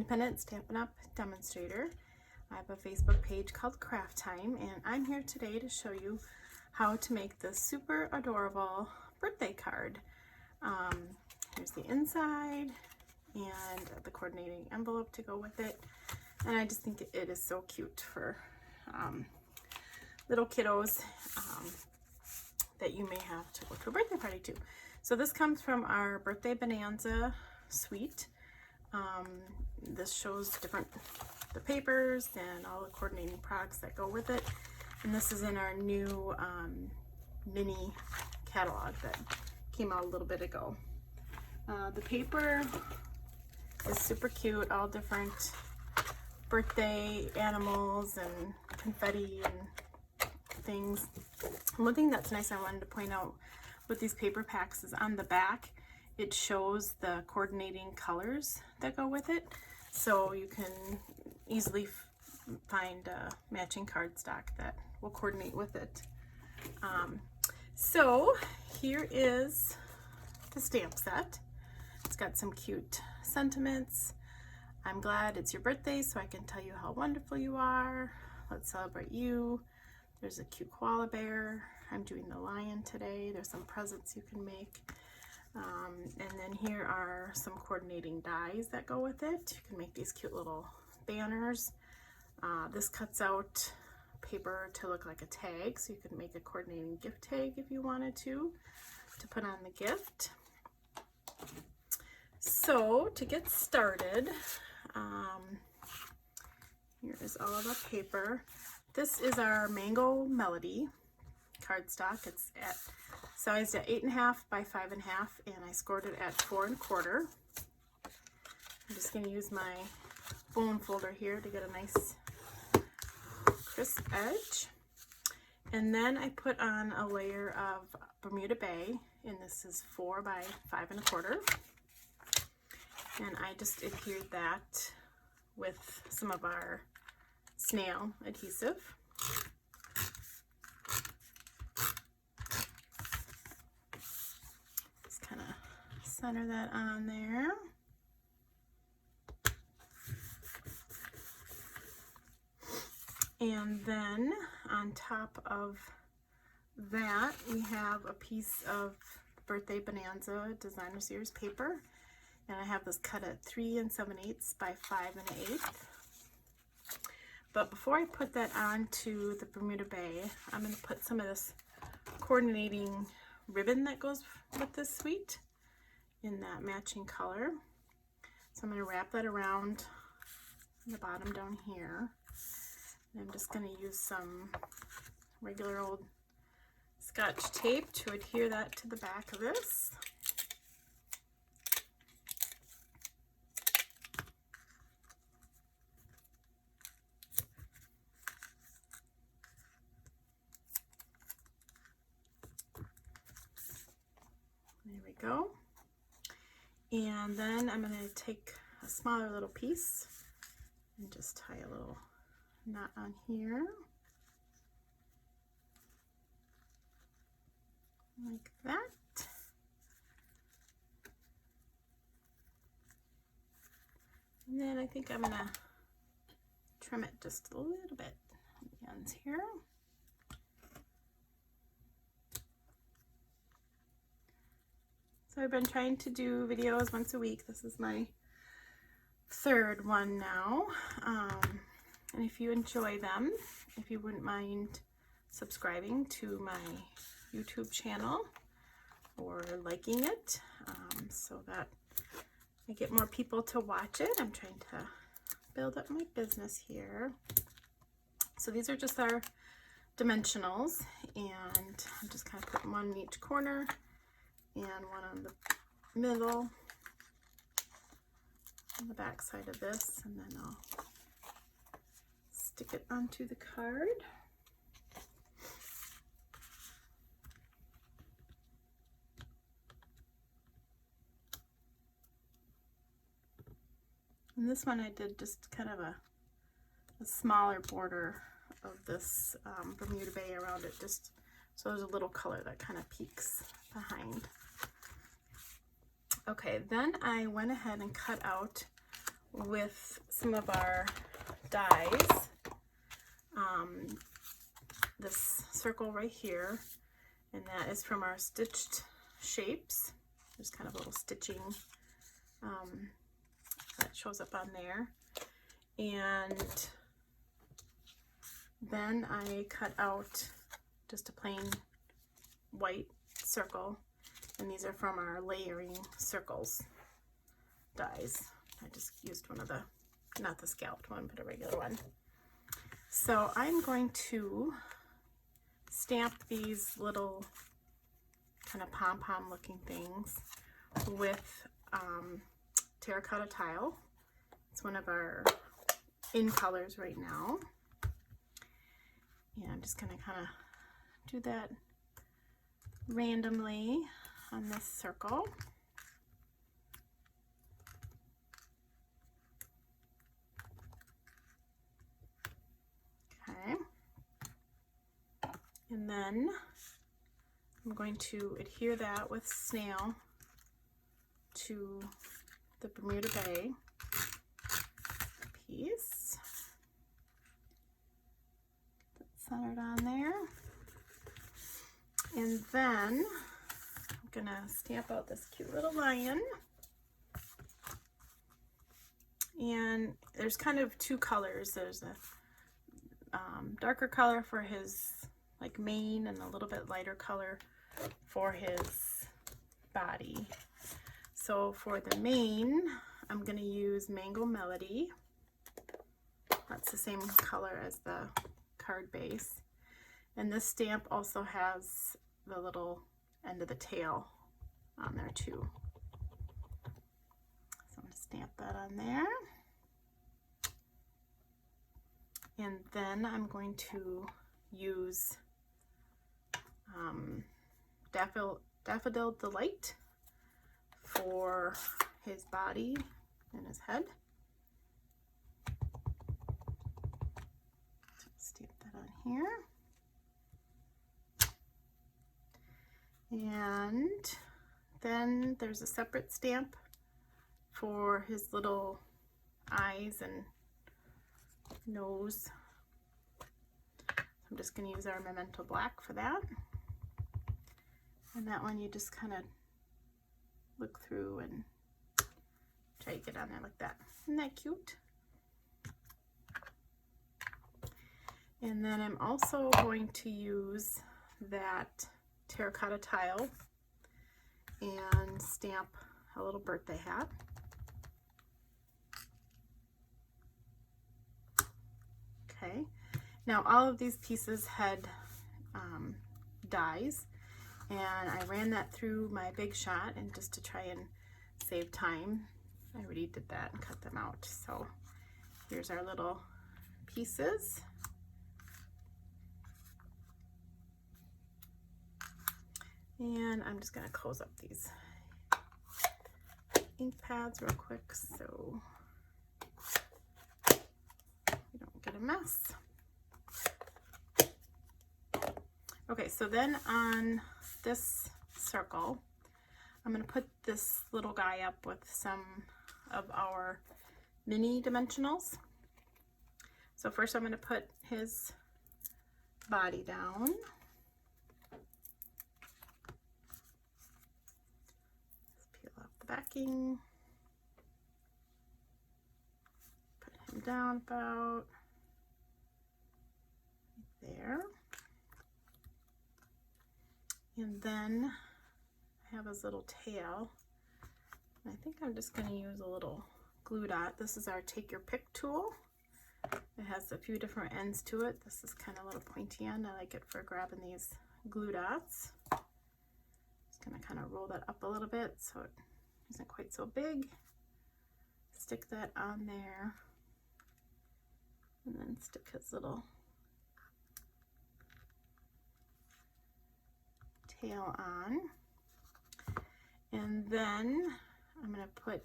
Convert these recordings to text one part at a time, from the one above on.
independent Stampin' Up! Demonstrator. I have a Facebook page called Craft Time, and I'm here today to show you how to make this super adorable birthday card. Here's the inside and the coordinating envelope to go with it, and I just think it is so cute for little kiddos that you may have to go to a birthday party to. So this comes from our birthday Bonanza suite. This shows the papers and all the coordinating products that go with it. And this is in our new mini catalog that came out a little bit ago. The paper is super cute, all different birthday animals and confetti and things. And one thing that's nice I wanted to point out with these paper packs is on the back it shows the coordinating colors that go with it, so you can easily find matching cardstock that will coordinate with it. So here is the stamp set. It's got some cute sentiments. I'm glad it's your birthday so I can tell you how wonderful you are. Let's celebrate you. There's a cute koala bear. I'm doing the lion today. There's some presents you can make. And then here are some coordinating dies that go with it. You can make these cute little banners. This cuts out paper to look like a tag, so you can make a coordinating gift tag if you wanted to put on the gift. So to get started, here is all of our paper. This is our Mango Melody cardstock. It's sized at 8.5 by 5.5, and I scored it at 4 1/4. I'm just going to use my bone folder here to get a nice crisp edge. And then I put on a layer of Bermuda Bay, and this is 4 by 5 1/4. And I just adhered that with some of our snail adhesive. Just kind of center that on there. And then on top of that, we have a piece of Birthday Bonanza Designer Series paper. And I have this cut at 3 7/8 by 5 1/8. But before I put that onto the Bermuda Bay, I'm going to put some of this coordinating ribbon that goes with this suite in that matching color. So I'm going to wrap that around the bottom down here. And I'm just going to use some regular old Scotch tape to adhere that to the back of this. There we go. And then I'm going to take a smaller little piece and just tie a little knot on here. Like that. And then I think I'm going to trim it just a little bit on the ends here. So I've been trying to do videos once a week. This is my third one now. And if you enjoy them, if you wouldn't mind subscribing to my YouTube channel or liking it so that I get more people to watch it. I'm trying to build up my business here. So these are just our dimensionals, and I'm just kind of putting one in each corner and one on the middle, on the back side of this, and then I'll stick it onto the card. And this one I did just kind of a smaller border of this Bermuda Bay around it, just so there's a little color that kind of peeks behind. Okay, then I went ahead and cut out with some of our dies. This circle right here, and that is from our stitched shapes. There's kind of a little stitching that shows up on there. And then I cut out just a plain white circle, and these are from our layering circles dies. I just used one of the, not the scalloped one, but a regular one. So I'm going to stamp these little kind of pom-pom looking things with terracotta tile. It's one of our in colors right now. And I'm just going to kind of do that randomly on this circle. Okay. And then I'm going to adhere that with snail to the Bermuda Bay piece. Get that centered on there. And then I'm gonna stamp out this cute little lion. And there's kind of two colors. There's a darker color for his like mane and a little bit lighter color for his body. So for the mane, I'm going to use Mango Melody. That's the same color as the card base. And this stamp also has the little end of the tail on there too. So I'm going to stamp that on there. And then I'm going to use Daffodil Delight for his body and his head. So stamp that on here. And then there's a separate stamp for his little eyes and nose. I'm just going to use our Memento Black for that. And that one you just kind of look through and try to get on there like that. Isn't that cute? And then I'm also going to use that terracotta tile and stamp a little birthday hat. Okay, now all of these pieces had dies, and I ran that through my Big Shot, and just to try and save time, I already did that and cut them out. So here's our little pieces. And I'm just going to close up these ink pads real quick so we don't get a mess. Okay, so then on this circle, I'm going to put this little guy up with some of our mini dimensionals. So first I'm going to put his body down. Let's peel off the backing. Put him down about there. And then I have his little tail. And I think I'm just going to use a little glue dot. This is our Take Your Pick tool. It has a few different ends to it. This is kind of a little pointy end. I like it for grabbing these glue dots. Just going to kind of roll that up a little bit so it isn't quite so big. Stick that on there. And then stick his little tail on. And then I'm going to put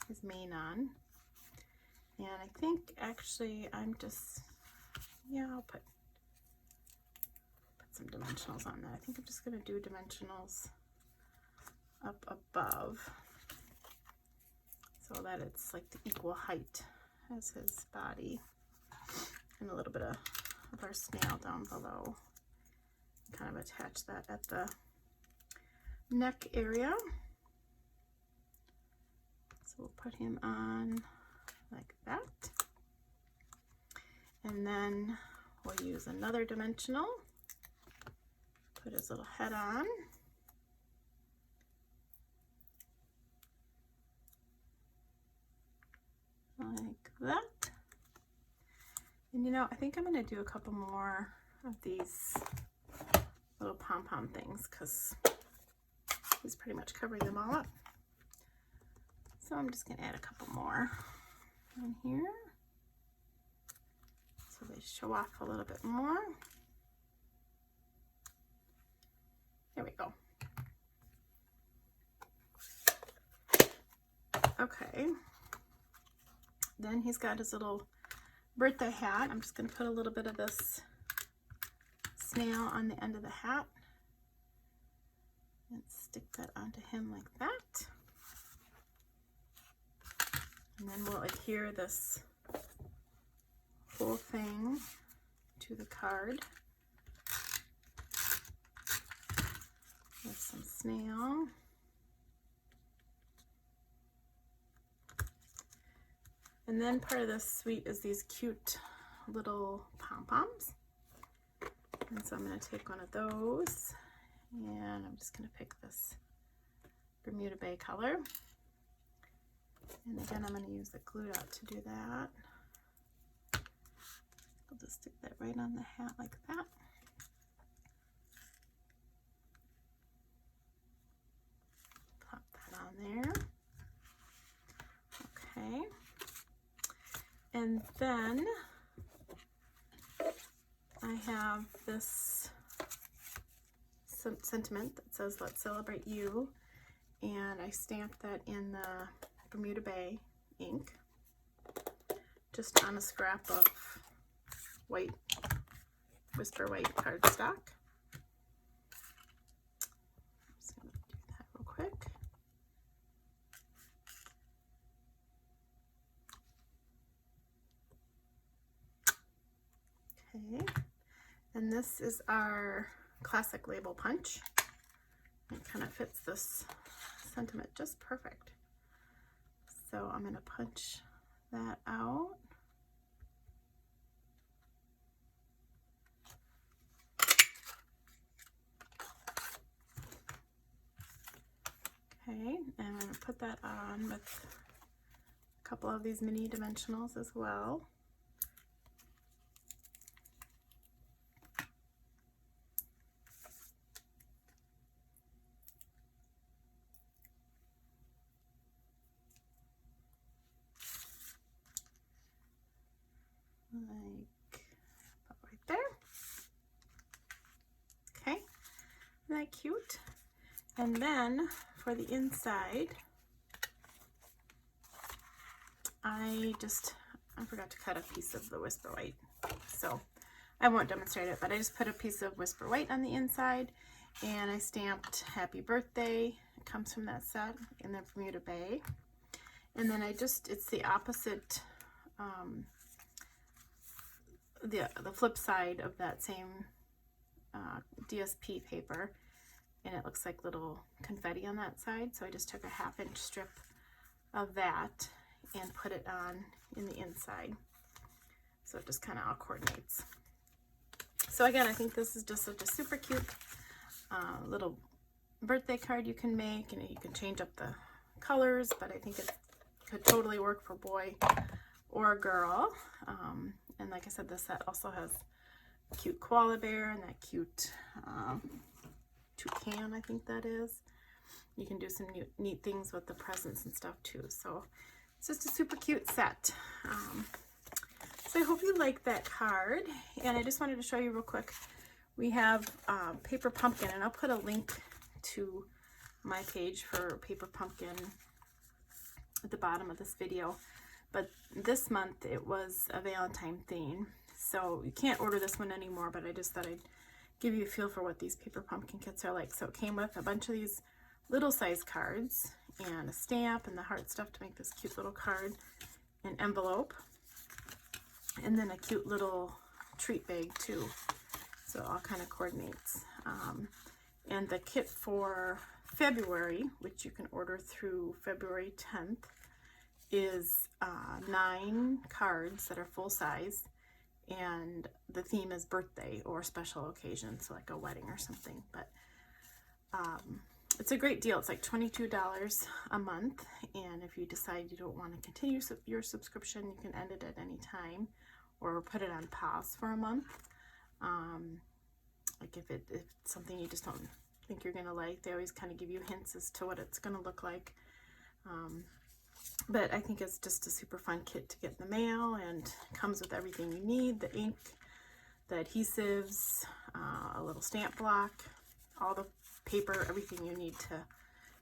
his mane on. And I think actually I'm just, yeah, I'll put some dimensionals on that. I think I'm just going to do dimensionals up above. so that it's like the equal height as his body. And a little bit of our snail down below. Kind of attach that at the neck area. So we'll put him on like that. And then we'll use another dimensional. Put his little head on. Like that. And you know, I think I'm going to do a couple more of these little pom-pom things because he's pretty much covering them all up. So I'm just going to add a couple more on here so they show off a little bit more. There we go. Okay. Then he's got his little birthday hat. I'm just going to put a little bit of this snail on the end of the hat and stick that onto him like that. And then we'll adhere this whole thing to the card with some snail. And then part of this suite is these cute little pom-poms. And so I'm going to take one of those and I'm just going to pick this Bermuda Bay color. And again, I'm going to use the glue dot to do that. I'll just stick that right on the hat like that. Pop that on there. Okay. And then I have this sentiment that says, "Let's celebrate you." And I stamped that in the Bermuda Bay ink, just on a scrap of white, Whisper White cardstock. I'm just going to do that real quick. Okay, and this is our classic label punch. It kind of fits this sentiment just perfect. So I'm going to punch that out. Okay, and I'm going to put that on with a couple of these mini dimensionals as well. Like about right there. Okay, isn't that cute? And then for the inside, I forgot to cut a piece of the Whisper White, so I won't demonstrate it, but I just put a piece of Whisper White on the inside and I stamped Happy Birthday. It comes from that set in the Bermuda Bay. And then it's the opposite, the flip side of that same DSP paper, and it looks like little confetti on that side. So I just took a 1/2 inch strip of that and put it on in the inside. So it just kind of all coordinates. So again, I think this is just such a super cute little birthday card you can make, and you can change up the colors, but I think it could totally work for boy or girl. And like I said, this set also has a cute koala bear and that cute toucan, I think that is. You can do some neat things with the presents and stuff too. So it's just a super cute set. So I hope you like that card. And I just wanted to show you real quick. We have Paper Pumpkin, and I'll put a link to my page for Paper Pumpkin at the bottom of this video. But this month it was a Valentine theme. So you can't order this one anymore, but I just thought I'd give you a feel for what these Paper Pumpkin kits are like. So it came with a bunch of these little size cards, and a stamp and the heart stuff to make this cute little card, an envelope, and then a cute little treat bag too. So it all kind of coordinates. And the kit for February, which you can order through February 10th, is 9 cards that are full size, and the theme is birthday or special occasion, so like a wedding or something. But it's a great deal. It's like $22 a month, and if you decide you don't want to continue your subscription, you can end it at any time or put it on pause for a month. Like if it's something you just don't think you're gonna like, they always kind of give you hints as to what it's gonna look like. But I think it's just a super fun kit to get in the mail, and comes with everything you need: the ink, the adhesives, a little stamp block, all the paper, everything you need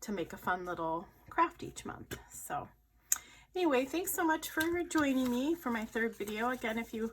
to make a fun little craft each month. So anyway, thanks so much for joining me for my 3rd video. Again, if you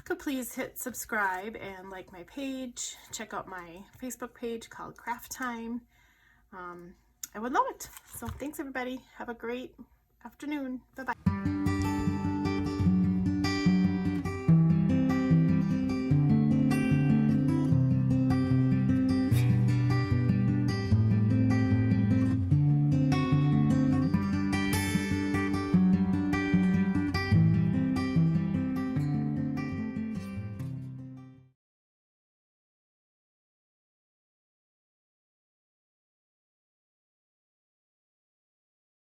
could please hit subscribe and like my page. Check out my Facebook page called Craft Time. I would love it. So thanks everybody. Have a great afternoon. Bye-bye.